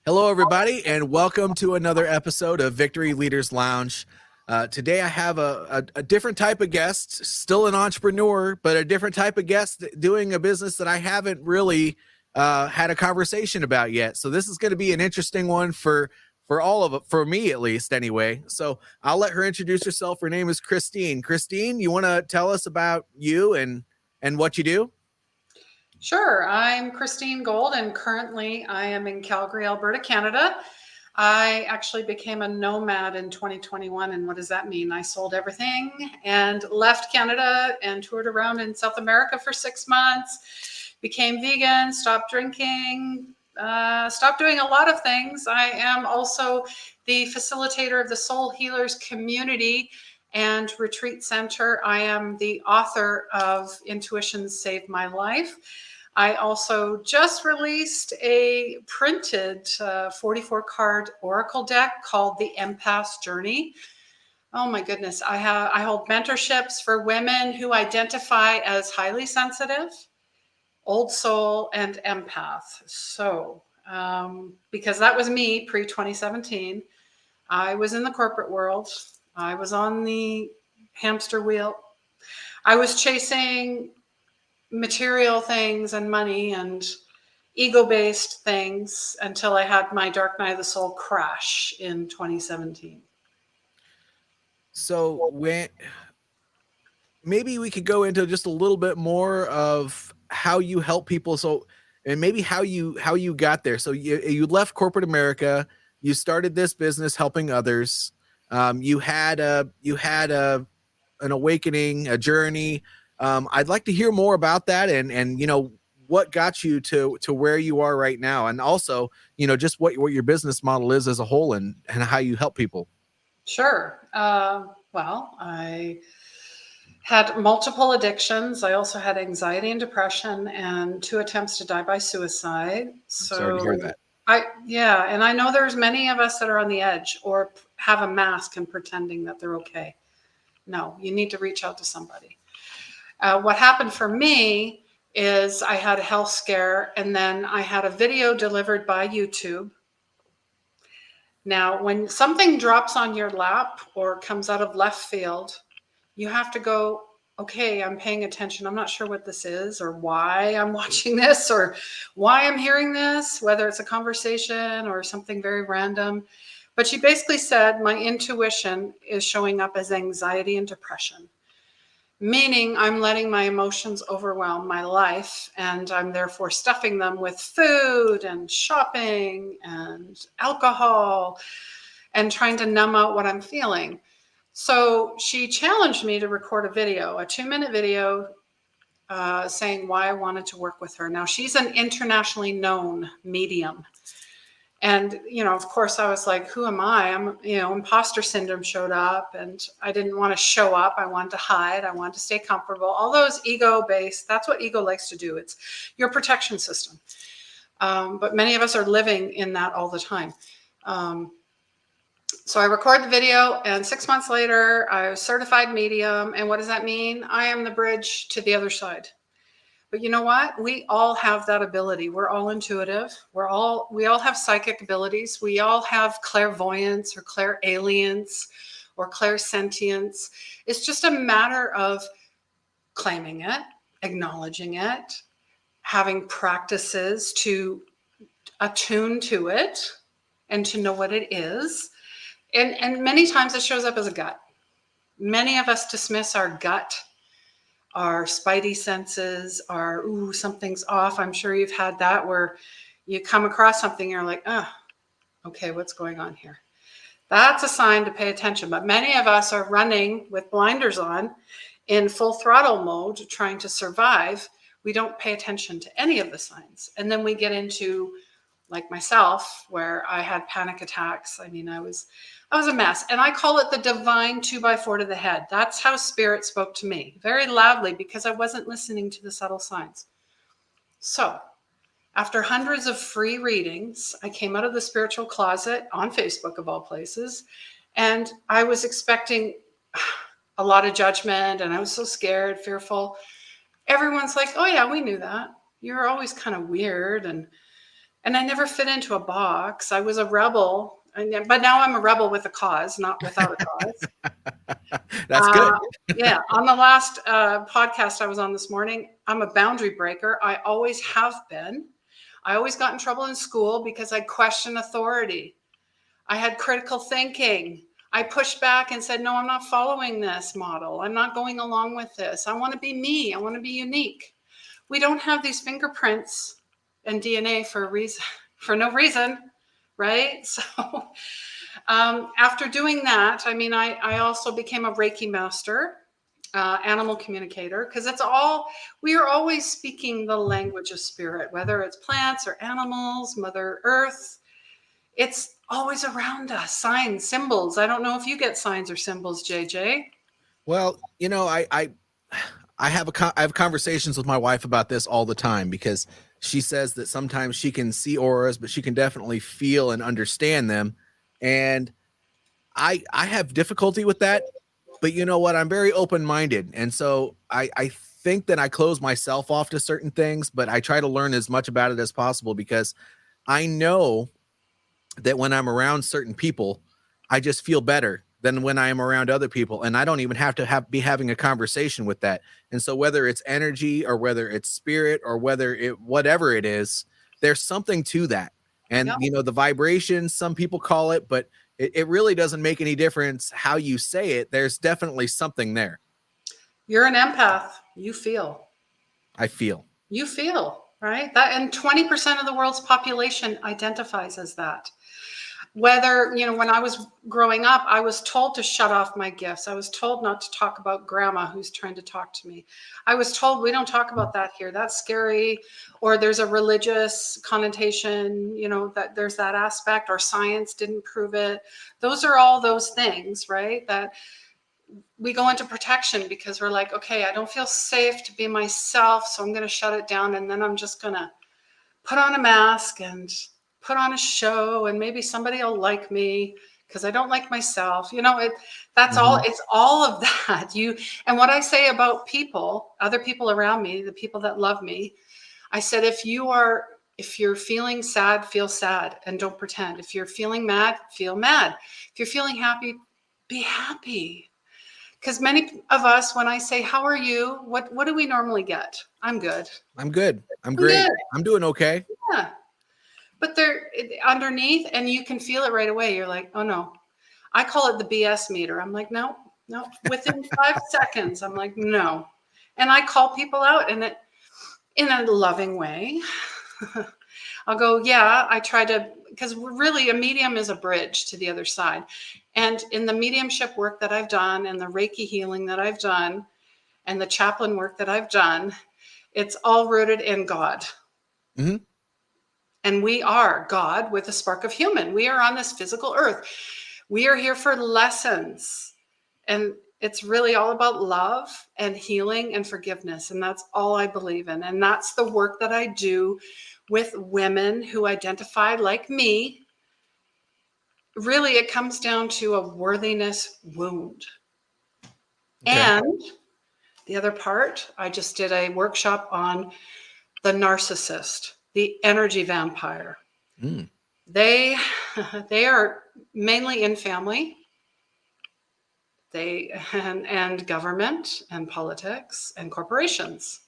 Hello, everybody, and welcome to another episode of Victory Leaders Lounge. Today, I have a different type of guest, still an entrepreneur, but a different type of guest doing a business that I haven't really had a conversation about yet. So this is going to be an interesting one for all of it, for me at least, anyway. So I'll let her introduce herself. Her name is Christine. Christine, you want to tell us about you and what you do? Sure. I'm Christine Gold, and currently I am in Calgary, Alberta, Canada. I actually became a nomad in 2021. And what does that mean? I sold everything and left Canada and toured around in South America for 6 months, became vegan, stopped drinking, stopped doing a lot of things. I am also the facilitator of the Soul Healers community and retreat center. I am the author of Intuition Saved My Life. I also just released a printed 44-card oracle deck called the Empaths Journey. Oh my goodness. I hold mentorships for women who identify as highly sensitive, old soul, and empath. So, because that was me pre-2017, I was in the corporate world. I was on the hamster wheel. I was chasing material things and money and ego-based things until I had my dark night of the soul crash in 2017. So maybe we could go into just a little bit more of how you help people. So, and maybe how you got there. So you left corporate America, you started this business helping others. You had an awakening, a journey. I'd like to hear more about that and what got you to where you are right now, and also just what your business model is as a whole and how you help people. Sure. Well, I had multiple addictions. I also had anxiety and depression and 2 attempts to die by suicide. So Sorry to hear that. And I know there's many of us that are on the edge or have a mask and pretending that they're okay. No, you need to reach out to somebody. What happened for me is I had a health scare, and then I had a video delivered by YouTube. Now, when something drops on your lap or comes out of left field, you have to go, okay, I'm paying attention. I'm not sure what this is or why I'm watching this or why I'm hearing this, whether it's a conversation or something very random. But she basically said my intuition is showing up as anxiety and depression, meaning I'm letting my emotions overwhelm my life, and I'm therefore stuffing them with food and shopping and alcohol and trying to numb out what I'm feeling. So she challenged me to record a video, a 2-minute video, saying why I wanted to work with her. Now, she's an internationally known medium. And, of course, I was like, who am I? Imposter syndrome showed up, and I didn't want to show up. I wanted to hide. I wanted to stay comfortable. All those ego-based, that's what ego likes to do. It's your protection system. But many of us are living in that all the time. So I record the video, and 6 months later, I was certified medium. And what does that mean? I am the bridge to the other side. But you know what? We all have that ability. We're all intuitive. We all have psychic abilities. We all have clairvoyance or clairalience or clairsentience. It's just a matter of claiming it, acknowledging it, having practices to attune to it and to know what it is. And many times it shows up as a gut. Many of us dismiss our gut, our spidey senses, our, ooh, something's off. I'm sure you've had that where you come across something and you're like, oh, okay, what's going on here? That's a sign to pay attention. But many of us are running with blinders on in full throttle mode, trying to survive. We don't pay attention to any of the signs. And then we get into, like myself, where I had panic attacks. I mean, I was a mess. And I call it the divine 2x4 to the head. That's how spirit spoke to me very loudly, because I wasn't listening to the subtle signs. So after hundreds of free readings, I came out of the spiritual closet on Facebook, of all places. And I was expecting a lot of judgment, and I was so scared, fearful. Everyone's like, oh yeah, we knew that. You're always kind of weird. And I never fit into a box. I was a rebel, but now I'm a rebel with a cause, not without a cause. That's good. Yeah. On the last podcast I was on this morning, I'm a boundary breaker. I always have been. I always got in trouble in school because I questioned authority. I had critical thinking. I pushed back and said, no, I'm not following this model. I'm not going along with this. I want to be me. I want to be unique. We don't have these fingerprints and DNA for a reason, for no reason, right? So after doing that, I mean, I also became a Reiki Master, animal communicator, because it's all, we are always speaking the language of spirit, whether it's plants or animals, Mother Earth. It's always around us, signs, symbols. I don't know if you get signs or symbols, JJ. Well, you know, I have I have conversations with my wife about this all the time, because she says that sometimes she can see auras, but she can definitely feel and understand them. And I have difficulty with that, but you know what? I'm very open-minded. And so I think that I close myself off to certain things, but I try to learn as much about it as possible, because I know that when I'm around certain people, I just feel better than when I am around other people. And I don't even have to be having a conversation with that. And so whether it's energy or whether it's spirit or whether it, whatever it is, there's something to that. And, Yep. you know, the vibration, some people call it, but it really doesn't make any difference how you say it. There's definitely something there. You're an empath. You feel. I feel. You feel, right? That, and 20% of the world's population identifies as that. Whether, you know, when I was growing up, I was told to shut off my gifts. I was told not to talk about grandma who's trying to talk to me. I was told we don't talk about that here. That's scary. Or there's a religious connotation, you know, that there's that aspect, or science didn't prove it. Those are all those things, right? That we go into protection because we're like, okay, I don't feel safe to be myself, so I'm going to shut it down. And then I'm just going to put on a mask and put on a show, and maybe somebody will like me because I don't like myself. You know, that's all, it's all of that. And what I say about people, other people around me, the people that love me, I said, if you're feeling sad, feel sad and don't pretend. If you're feeling mad, feel mad. If you're feeling happy, be happy. Because many of us, when I say, how are you? What do we normally get? I'm good. I'm good. I'm I'm great. good. I'm doing okay. Yeah. But they're underneath, and you can feel it right away. You're like, oh no. I call it the BS meter. I'm like, no. Within 5 seconds, I'm like, no. And I call people out in a loving way. I'll go, yeah, I try to, because really a medium is a bridge to the other side. And in the mediumship work that I've done, and the Reiki healing that I've done, and the chaplain work that I've done, it's all rooted in God. Mm-hmm. And we are God with a spark of human. We are on this physical earth. We are here for lessons. And it's really all about love and healing and forgiveness. And that's all I believe in. And that's the work that I do with women who identify like me. Really, it comes down to a worthiness wound. Okay. And the other part, I just did a workshop on the narcissist, the energy vampire. Mm. They are mainly in family. And government and politics and corporations.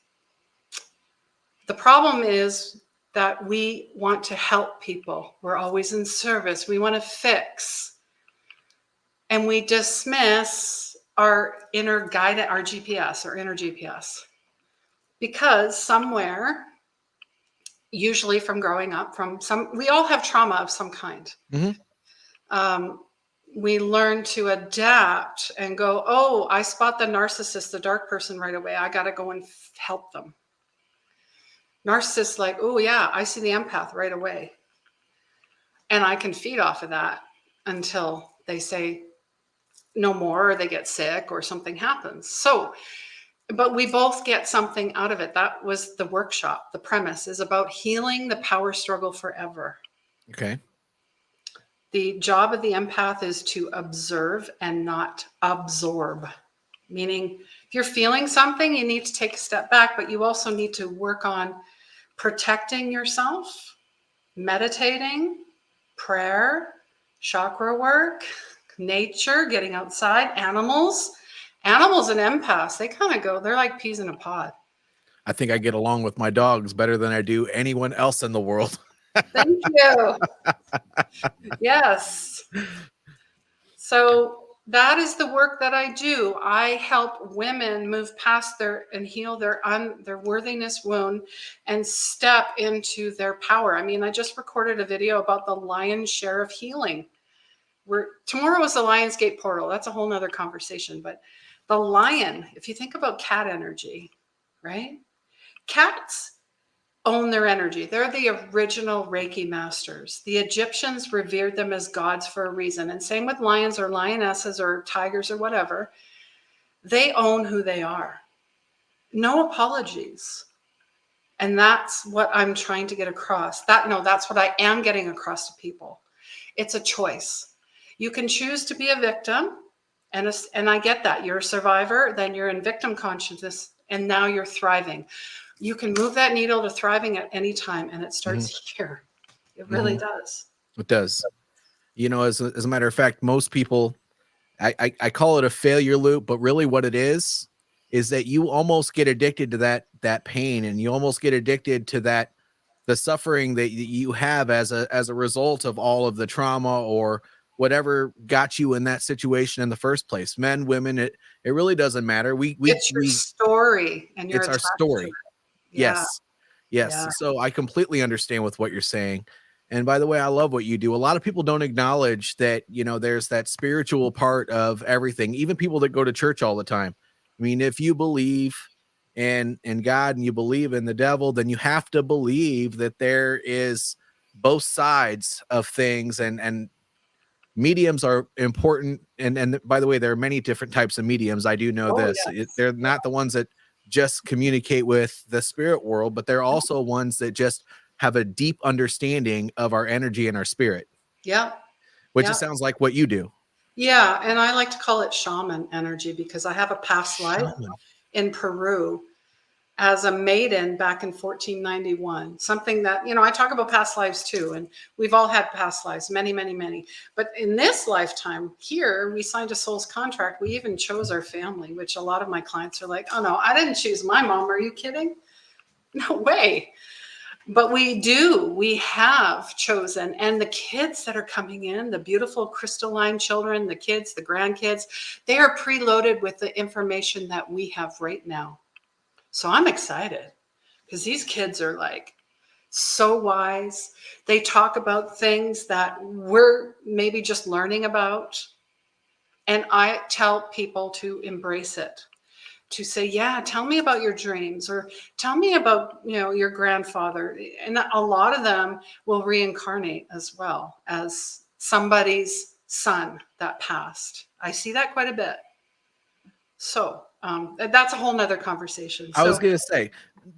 The problem is that we want to help people. We're always in service. We want to fix. And we dismiss our inner guide, our GPS, or inner GPS. Because somewhere, usually from growing up, we all have trauma of some kind. Mm-hmm. We learn to adapt and go, oh, I spot the narcissist, the dark person right away. I got to go and help them. Narcissists like, oh yeah, I see the empath right away. And I can feed off of that until they say no more, or they get sick, or something happens. So, but we both get something out of it. That was the workshop. The premise is about healing the power struggle forever. Okay. The job of the empath is to observe and not absorb. Meaning, if you're feeling something, you need to take a step back, but you also need to work on protecting yourself meditating, prayer, chakra work, nature, getting outside, animals. Animals and empaths, they kind of go, they're like peas in a pod. I think I get along with my dogs better than I do anyone else in the world. Thank you. Yes. So that is the work that I do. I help women move past and heal their worthiness wound and step into their power. I mean, I just recorded a video about the lion's share of healing. Tomorrow is the Lionsgate portal. That's a whole nother conversation. But the lion, if you think about cat energy, right? Cats own their energy. They're the original Reiki masters. The Egyptians revered them as gods for a reason. And same with lions or lionesses or tigers or whatever. They own who they are. No apologies. And that's what I'm trying to get across. That's what I am getting across to people. It's a choice. You can choose to be a victim. And I get that. You're a survivor, then you're in victim consciousness, and now you're thriving. You can move that needle to thriving at any time, and it starts here. It really does. It does. You know, as a matter of fact, most people, I call it a failure loop, but really what it is that you almost get addicted to that pain, and you almost get addicted to the suffering that you have as a result of all of the trauma or whatever got you in that situation in the first place. Men, women, it really doesn't matter. It's your story, and it's our story. Yeah. Yes. Yeah. So I completely understand with what you're saying. And by the way, I love what you do. A lot of people don't acknowledge that, you know, there's that spiritual part of everything, even people that go to church all the time. I mean, if you believe in God and you believe in the devil, then you have to believe that there is both sides of things, and mediums are important. And by the way, there are many different types of mediums. I do know this. Yes. They're not the ones that just communicate with the spirit world, but they're also ones that just have a deep understanding of our energy and our spirit. Yeah. Which it sounds like what you do. Yeah. And I like to call it shaman energy because I have a past life in Peru as a maiden back in 1491, something that, you know, I talk about past lives too. And we've all had past lives, many, many, many. But in this lifetime here, we signed a soul's contract. We even chose our family, which a lot of my clients are like, oh no, I didn't choose my mom. Are you kidding? No way. But we have chosen. And the kids that are coming in, the beautiful crystalline children, the kids, the grandkids, they are preloaded with the information that we have right now. So I'm excited because these kids are like so wise. They talk about things that we're maybe just learning about. And I tell people to embrace it, to say, yeah, tell me about your dreams, or tell me about, you know, your grandfather. And a lot of them will reincarnate as well as somebody's son that passed. I see that quite a bit. So that's a whole nother conversation. I was going to say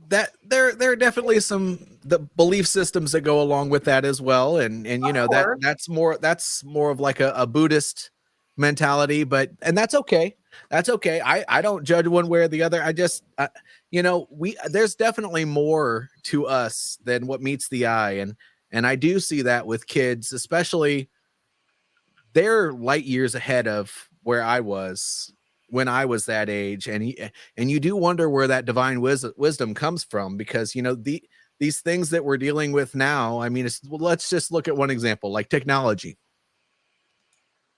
that there are definitely the belief systems that go along with that as well. And you know, that's more of like a Buddhist mentality, and that's okay. That's okay. I don't judge one way or the other. I just, you know, there's definitely more to us than what meets the eye. And I do see that with kids, especially they're light years ahead of where I was when I was that age. And you do wonder where that divine wisdom comes from, because, you know, these things that we're dealing with now, I mean, let's just look at one example, like technology.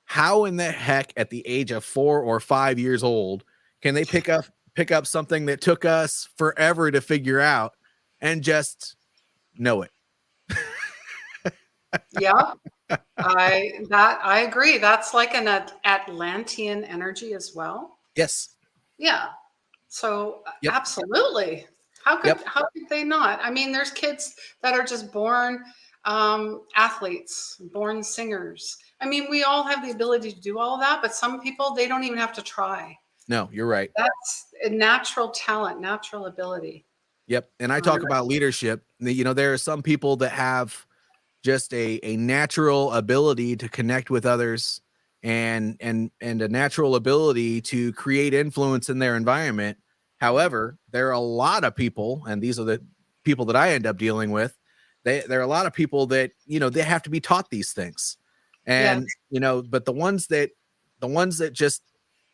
How in the heck at the age of 4 or 5 years old can they pick up something that took us forever to figure out and just know it? Yeah, I agree. That's like an Atlantean energy as well. Yes. Yeah. So absolutely. How could they not? I mean, there's kids that are just born athletes, born singers. I mean, we all have the ability to do all of that, but some people, they don't even have to try. No, you're right. That's a natural talent, natural ability. Yep. And I talk about leadership. You know, there are some people that have just a natural ability to connect with others and a natural ability to create influence in their environment. However, there are a lot of people, and these are the people that I end up dealing with, there are a lot of people that, they have to be taught these things. Yeah. And, but the ones that just,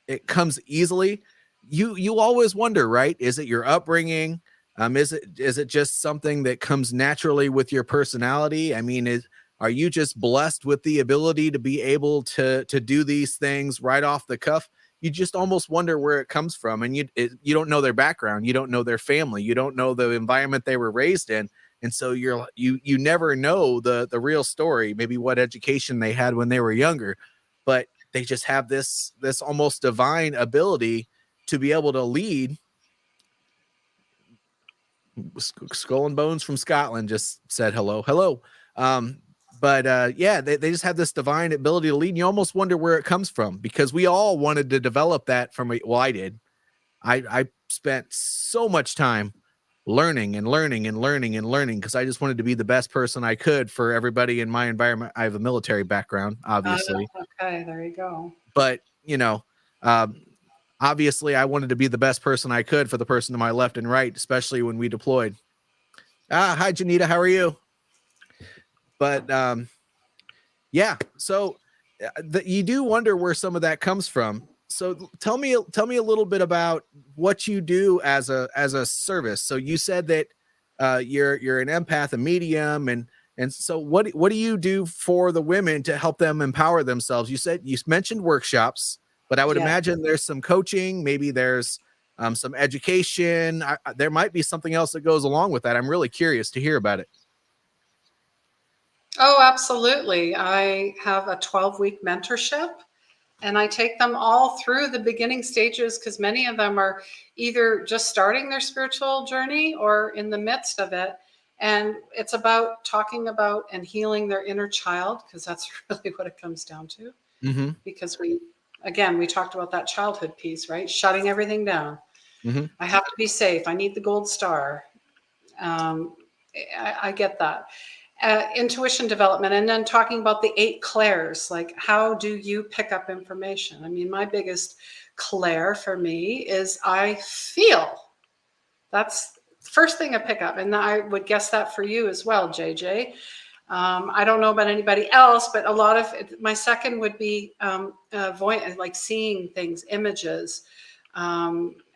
it comes easily, you always wonder, right? Is it your upbringing? Is it just something that comes naturally with your personality? I mean, are you just blessed with the ability to be able to do these things right off the cuff? You just almost wonder where it comes from, and you don't know their background, you don't know their family, you don't know the environment they were raised in, and so you never know the real story, maybe what education they had when they were younger, but they just have this almost divine ability to be able to lead. Skull and Bones from Scotland just said hello. Yeah, they just have this divine ability to lead, and you almost wonder where it comes from, because we all wanted to develop that well, I did. I spent so much time learning because I just wanted to be the best person I could for everybody in my environment. I have a military background, obviously. Okay, there you go. But, um, obviously I wanted to be the best person I could for the person to my left and right, especially when we deployed. Hi, Janita. How are you? But yeah, so you do wonder where some of that comes from. So tell me a little bit about what you do as a service. So you said that you're an empath, a medium, and so what do you do for the women to help them empower themselves? You mentioned workshops, but I would imagine there's some coaching, maybe there's some education. There might be something else that goes along with that. I'm really curious to hear about it. Oh, absolutely. I have a 12-week mentorship, and I take them all through the beginning stages, because many of them are either just starting their spiritual journey or in the midst of it. And it's about talking about and healing their inner child, because that's really what it comes down to. Mm-hmm. Because we talked about that childhood piece, right? Shutting everything down. Mm-hmm. I have to be safe. I need the gold star. I get that. Intuition development, and then talking about the 8 clairs, like how do you pick up information? I mean, my biggest clair for me is I feel. That's the first thing I pick up, and I would guess that for you as well, JJ. I don't know about anybody else, but a lot of it, my second would be like seeing things, images.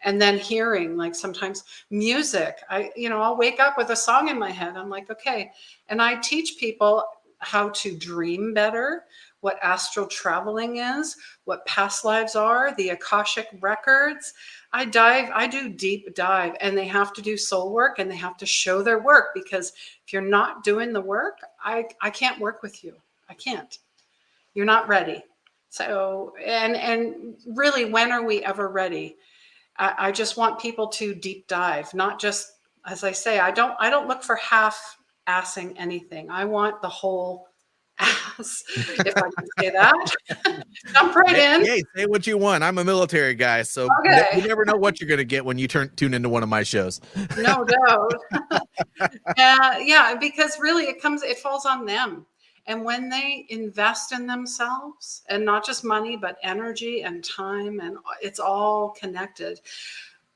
And then hearing, like sometimes music. I'll wake up with a song in my head. I'm like, okay. And I teach people how to dream better, what astral traveling is, what past lives are, the Akashic records. I do deep dive, and they have to do soul work, and they have to show their work, because if you're not doing the work, I can't work with you. I can't. You're not ready. So, and really, when are we ever ready? I just want people to deep dive, not just, as I say, I don't look for half-assing anything. I want the whole ass, if I can say that. Jump right in. Hey, say what you want. I'm a military guy, so you never know what you're going to get when you tune into one of my shows. No doubt. Yeah, because really it falls on them. And when they invest in themselves, and not just money, but energy and time, and it's all connected,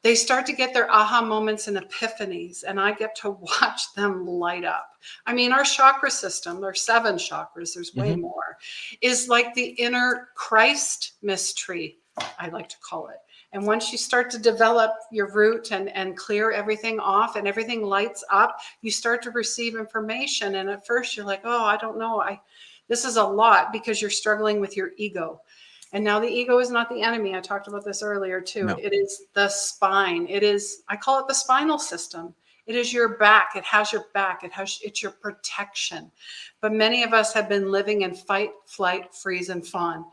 they start to get their aha moments and epiphanies, and I get to watch them light up. I mean, our chakra system, there's 7 chakras, there's way more, is like the inner Christ mystery, I like to call it. And once you start to develop your root and clear everything off, and everything lights up, you start to receive information. And at first you're like, oh, I don't know. This is a lot, because you're struggling with your ego. And now the ego is not the enemy. I talked about this earlier too. No. It is the spine. I call it the spinal system. It is your back. It has your back. It's your protection. But many of us have been living in fight, flight, freeze, and fawn.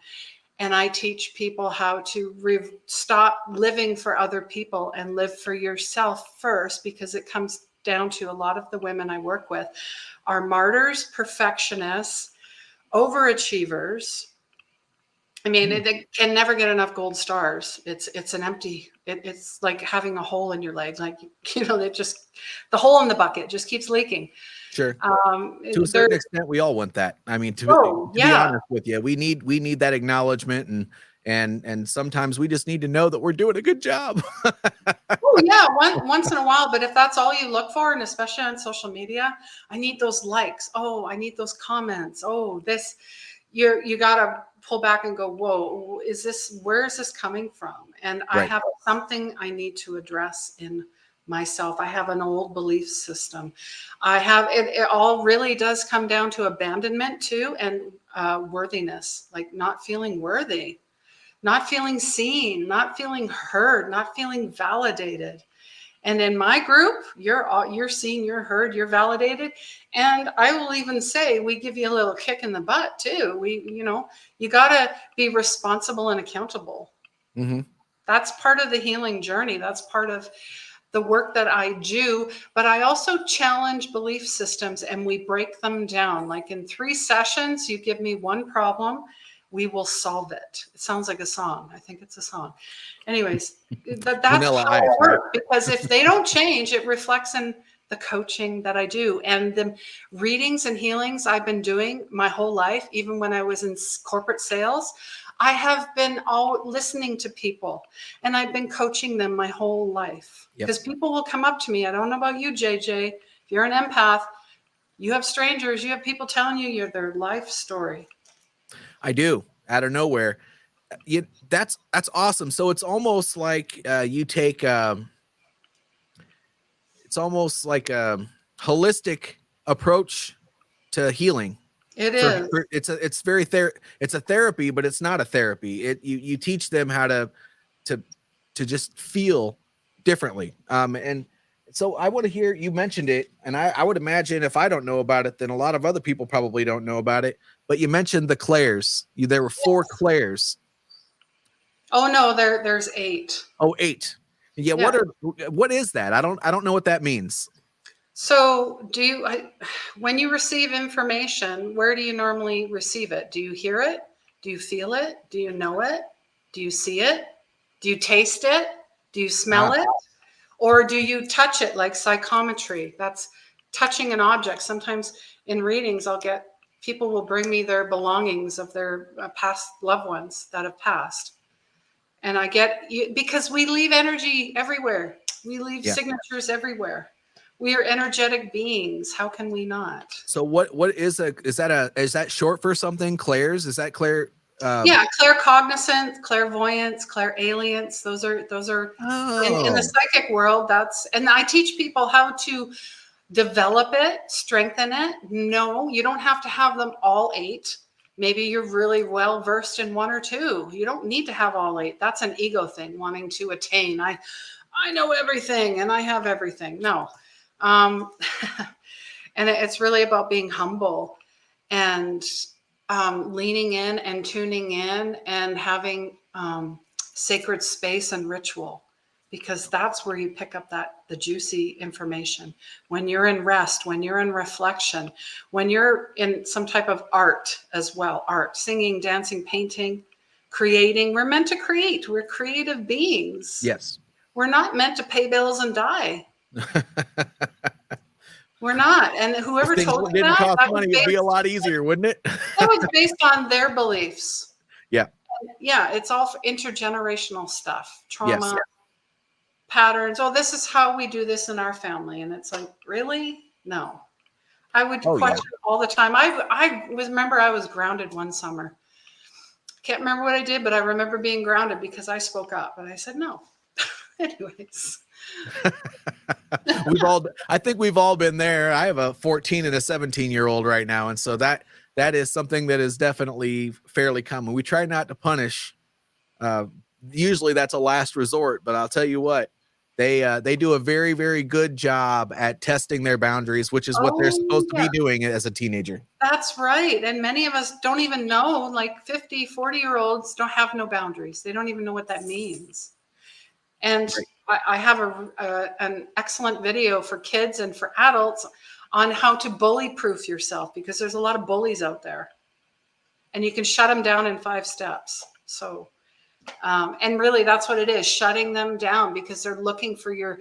And I teach people how to stop living for other people and live for yourself first, because it comes down to, a lot of the women I work with are martyrs, perfectionists, overachievers. I mean, they can never get enough gold stars. It's an empty, it's like having a hole in your leg. Like, the hole in the bucket just keeps leaking. Sure. To a certain extent, we all want that. I mean, to be honest with you, we need that acknowledgement, And sometimes we just need to know that we're doing a good job. Oh yeah, once in a while. But if that's all you look for, and especially on social media, I need those likes. Oh, I need those comments. Oh, this, you gotta pull back and go, whoa, where is this coming from? And I Right. have something I need to address in myself. I have an old belief system. I have it all really does come down to abandonment too, and worthiness, like not feeling worthy, not feeling seen, not feeling heard, not feeling validated. And in my group, you're seen, you're heard, you're validated. And I will even say we give you a little kick in the butt too. You got to be responsible and accountable. Mm-hmm. That's part of the healing journey. That's part of the work that I do. But I also challenge belief systems and we break them down. Like in 3 sessions, you give me one problem, we will solve it. It sounds like a song. I think it's a song. Anyways, that's Vanilla how Ice, it right? works. Because if they don't change, it reflects in the coaching that I do and the readings and healings I've been doing my whole life. Even when I was in corporate sales, I have been all listening to people and I've been coaching them my whole life. Because people will come up to me. I don't know about you, JJ. If you're an empath, you have strangers, you have people telling you their life story. I do, out of nowhere. That's awesome. So it's almost like you take it's almost like a holistic approach to healing. It is. It's a therapy, but it's not a therapy. You teach them how to just feel differently. And so I want to hear, you mentioned it, and I would imagine if I don't know about it, then a lot of other people probably don't know about it. But you mentioned the clairs. There were 4 clairs. Oh no, there's 8. Oh, 8. Yeah. What is that? I don't know what that means. So when you receive information, where do you normally receive it? Do you hear it? Do you feel it? Do you know it? Do you see it? Do you taste it? Do you smell it? Or do you touch it, like psychometry? That's touching an object. Sometimes in readings, people will bring me their belongings of their past loved ones that have passed. And because we leave energy everywhere. We leave signatures everywhere. We are energetic beings. How can we not? So what is that short for something? Clairs? Is that clair? Claircognizance, clairvoyance, clairalience. Those are in the psychic world. And I teach people how to develop it, strengthen it. No, you don't have to have them all 8. Maybe you're really well versed in 1 or 2. You don't need to have all 8. That's an ego thing, wanting to attain. I know everything and I have everything. No. And it's really about being humble and leaning in and tuning in and having sacred space and ritual, because that's where you pick up the juicy information. When you're in rest, when you're in reflection, when you're in some type of art as well, singing, dancing, painting, creating. We're meant to create. We're creative beings. Yes. We're not meant to pay bills and die. We're not. And whoever told you didn't cost that money, it'd be a lot easier, wouldn't it? That was based on their beliefs. Yeah. Yeah, it's all intergenerational stuff, trauma, patterns. Oh, this is how we do this in our family. And it's like, really? No. I would question all the time. I remember I was grounded one summer. Can't remember what I did, but I remember being grounded because I spoke up and I said no. Anyways. I think we've all been there. I have a 14 and a 17-year-old right now. And so that is something that is definitely fairly common. We try not to punish. Usually that's a last resort, but I'll tell you what, they do a very, very good job at testing their boundaries, which is what they're supposed to be doing as a teenager. That's right. And many of us don't even know, like 50, 40-year-olds don't have no boundaries. They don't even know what that means. And I have an excellent video for kids and for adults on how to bully proof yourself, because there's a lot of bullies out there and you can shut them down in 5 steps. So, and really that's what it is, shutting them down, because they're looking for your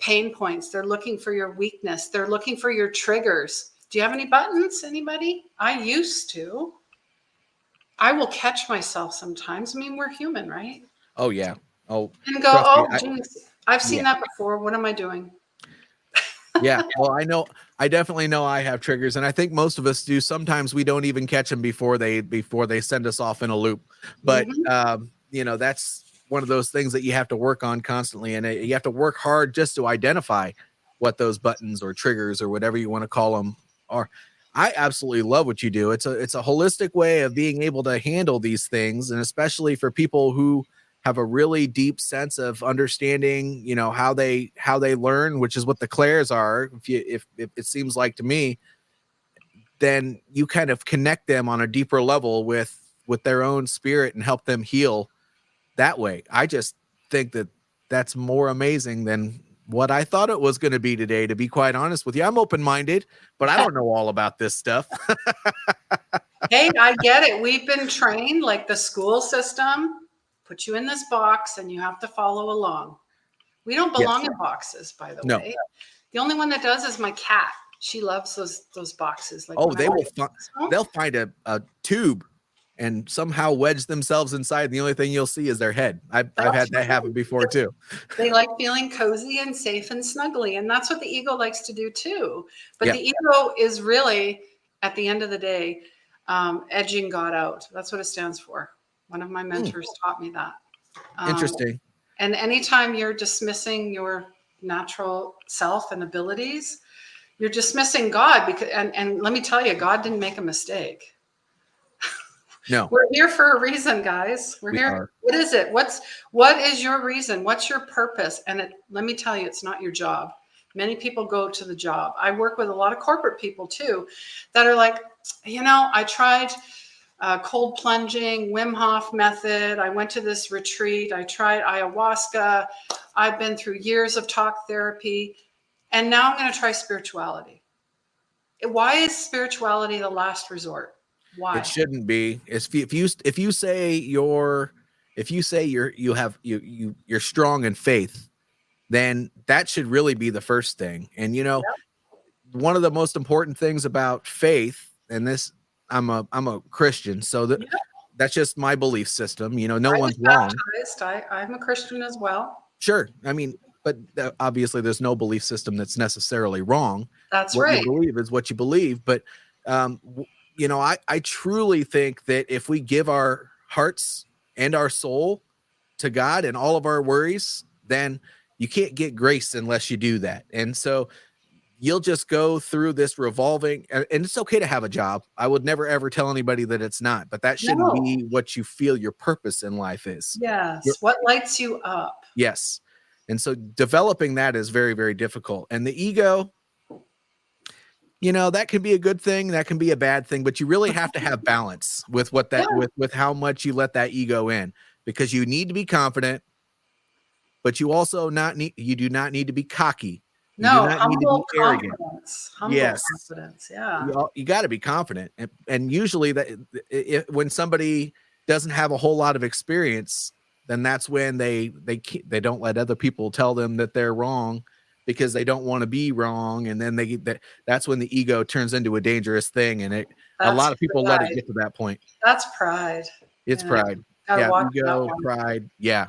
pain points. They're looking for your weakness. They're looking for your triggers. Do you have any buttons? Anybody? I used to. I will catch myself sometimes. I mean, we're human, right? Oh yeah. Oh, And go, trust me. oh, geez, I've Yeah. seen that before. What am I doing? Yeah. Well, I definitely know I have triggers, and I think most of us do. Sometimes we don't even catch them before they send us off in a loop. But Mhm. that's one of those things that you have to work on constantly, and you have to work hard just to identify what those buttons or triggers or whatever you want to call them are. I absolutely love what you do. It's a holistic way of being able to handle these things, and especially for people who have a really deep sense of understanding, how they learn, which is what the clairs are. If it seems like to me, then you kind of connect them on a deeper level with their own spirit and help them heal that way. I just think that that's more amazing than what I thought it was going to be today, to be quite honest with you. I'm open-minded, but I don't know all about this stuff. Hey, I get it. We've been trained like the school system, put you in this box and you have to follow along. We don't belong Yes. in boxes, by the No. way. The only one that does is my cat. She loves those boxes. Like, Oh, they'll find a tube and somehow wedge themselves inside. And the only thing you'll see is their head. I've had that happen before too. They like feeling cozy and safe and snuggly. And that's what the ego likes to do too. But Yeah. the ego is really, at the end of the day, edging God out. That's what it stands for. One of my mentors taught me that. Interesting. And anytime you're dismissing your natural self and abilities, you're dismissing God, because and let me tell you, God didn't make a mistake. No, We're here for a reason, guys. We're we here. are. What is it? What is your reason? What's your purpose? And let me tell you, it's not your job. Many people go to the job. I work with a lot of corporate people too that are like, I tried cold plunging, Wim Hof method. I went to this retreat. I tried ayahuasca. I've been through years of talk therapy. And now I'm going to try spirituality. Why is spirituality the last resort? Why? It shouldn't be. If you say you're strong in faith, then that should really be the first thing. And one of the most important things about faith, and this, I'm a Christian, so that's just my belief system. No I one's was wrong. baptized. I'm a Christian as well. Sure. I mean, but obviously there's no belief system that's necessarily wrong. That's What right. you believe is what you believe. But, I truly think that if we give our hearts and our soul to God and all of our worries, then you can't get grace unless you do that. And so you'll just go through this revolving, and it's okay to have a job. I would never, ever tell anybody that it's not, but that shouldn't be what you feel your purpose in life is. Yes. What lights you up? Yes. And so developing that is very, very difficult. And the ego, that can be a good thing. That can be a bad thing, but you really have to have balance with with how much you let that ego in, because you need to be confident, but you do not need to be cocky. You do not need to be arrogant. Humble confidence. Yeah. You got to be confident. And usually when somebody doesn't have a whole lot of experience, then that's when they don't let other people tell them that they're wrong, because they don't want to be wrong. And then that's when the ego turns into a dangerous thing. And a lot of people let it get to that point. That's pride. It's pride. Yeah. Ego, pride. Yeah.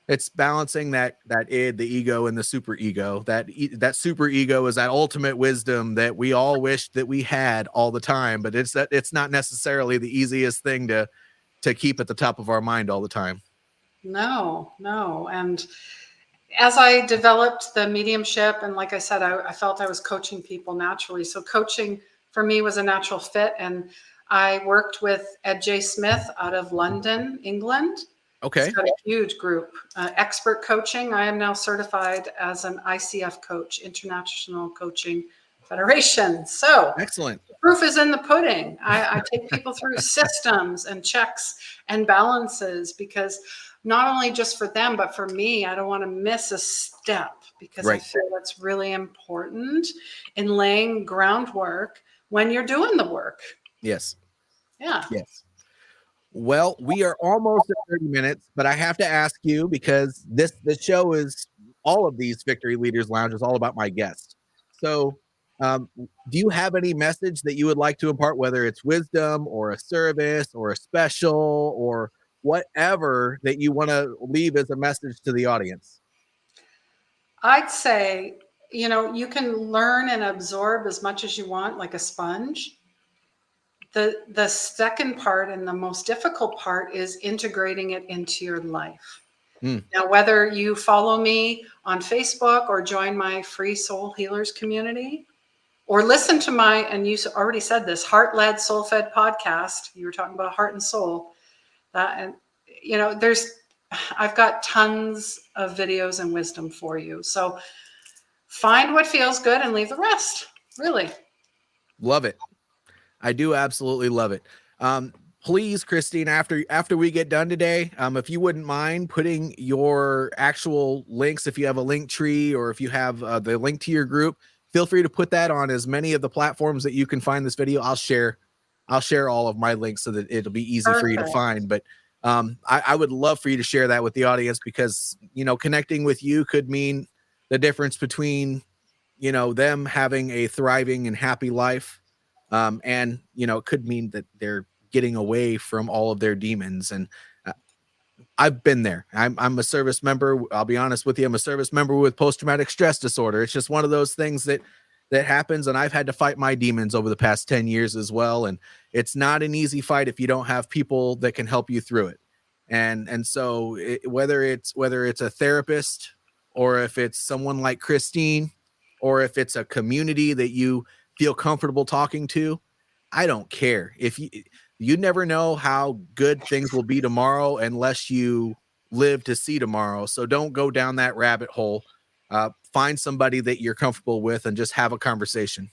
It's balancing that id, the ego, and the super ego. That super ego is that ultimate wisdom that we all wish that we had all the time, but it's not necessarily the easiest thing to keep at the top of our mind all the time. No. And as I developed the mediumship, and like I said, I felt I was coaching people naturally. So coaching for me was a natural fit. And I worked with Ed J. Smith out of London, England. Okay. He's got a huge group. Expert coaching. I am now certified as an ICF coach, International Coaching Federation. So excellent. The proof is in the pudding. I take people through systems and checks and balances, because not only just for them, but for me, I don't want to miss a step, because I feel that's really important in laying groundwork when you're doing the work. Yes. Yeah. Yes. Well, we are almost at 30 minutes, but I have to ask you, because the show is, all of these Victory Leaders Lounge is all about my guests. So Do you have any message that you would like to impart, whether it's wisdom or a service or a special or whatever that you want to leave as a message to the audience? I'd say, you can learn and absorb as much as you want, like a sponge. The second part and the most difficult part is integrating it into your life. Mm. Now, whether you follow me on Facebook or join my free soul healers community, or listen to my, and you already said this, heart-led, soul-fed podcast. You were talking about heart and soul. That, and I've got tons of videos and wisdom for you. So find what feels good and leave the rest. Really. Love it. I do absolutely love it. Please, Christine, after we get done today, if you wouldn't mind putting your actual links, if you have a link tree or if you have the link to your group, feel free to put that on as many of the platforms that you can find this video. I'll share all of my links so that it'll be easy for you to find. But I would love for you to share that with the audience, because, connecting with you could mean the difference between, them having a thriving and happy life. And, it could mean that they're getting away from all of their demons. And I've been there. I'm a service member. I'll be honest with you. I'm a service member with post-traumatic stress disorder. It's just one of those things that happens. And I've had to fight my demons over the past 10 years as well. And it's not an easy fight if you don't have people that can help you through it. And so whether it's a therapist, or if it's someone like Christine, or if it's a community that you feel comfortable talking to, I don't care. If you never know how good things will be tomorrow unless you live to see tomorrow. So don't go down that rabbit hole. Find somebody that you're comfortable with and just have a conversation.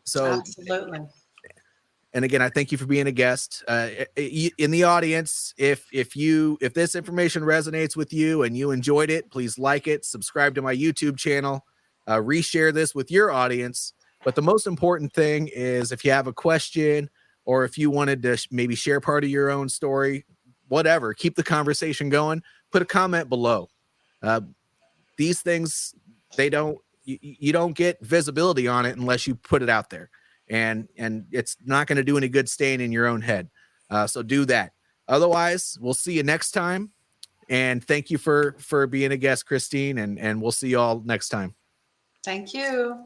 So absolutely. And again, I thank you for being a guest. In the audience, if this information resonates with you and you enjoyed it, please like it, subscribe to my YouTube channel, reshare this with your audience. But the most important thing is, if you have a question, or if you wanted to maybe share part of your own story, whatever, keep the conversation going, put a comment below. These things, you don't get visibility on it unless you put it out there. And it's not going to do any good staying in your own head. So do that. Otherwise, we'll see you next time. And thank you for being a guest, Christine. And we'll see you all next time. Thank you.